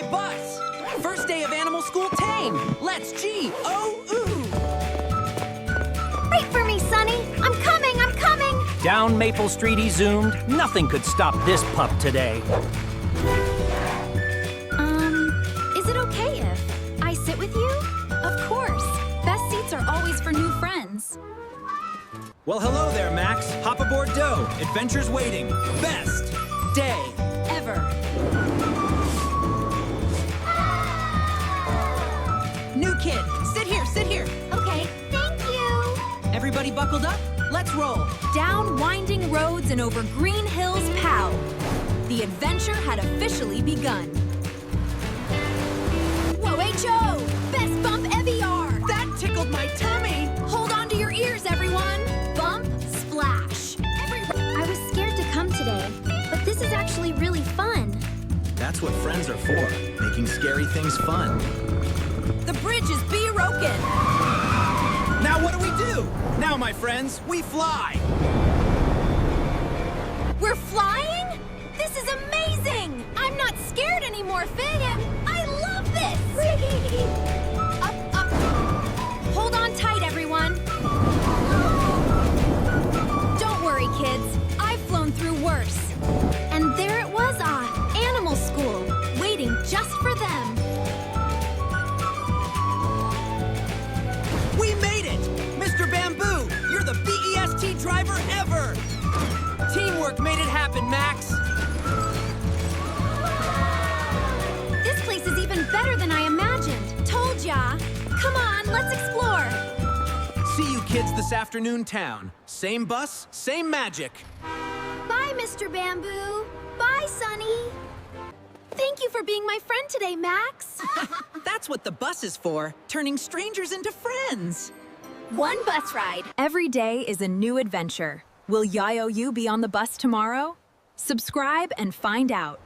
my bus! First day of animal school tame! Let's G-O-Oo! Wait for me, Sonny! I'm coming, I'm coming! Down Maple Street he zoomed. Nothing could stop this pup today. Is it okay if I sit with you? Of course. Best seats are always for new friends. Well, hello there, Max. Hop aboard Doe. Adventure's waiting. Best day Ever. New kid, sit here, sit here. Okay, thank you. Everybody buckled up? Let's roll. Down winding roads and over green hills, pow! The adventure had officially begun. Whoa, H.O. Best bump EVR! That tickled my tummy. Hold on to your ears, everyone! Bump, splash! I was scared to come today, but this is actually really fun. That's what friends are for, making scary things fun. The bridge is broken! Now what do? Now, my friends, we fly. We're flying? This is amazing! I'm not scared anymore, Finn! I love this! Up, up. Hold on tight, everyone. Don't worry, kids. I've flown through worse. And there it was, animal school, waiting just for them. We made it! Mr. Bamboo, you're the BEST driver ever! Teamwork made it happen, Max! This place is even better than I imagined. Told ya. Come on, let's explore. See you kids this afternoon, town. Same bus, same magic. Bye, Mr. Bamboo. Bye, Sonny. Thank you for being my friend today, Max. That's what the bus is for, turning strangers into friends. One bus ride. Every day is a new adventure. Will YOU be on the bus tomorrow? Subscribe and find out.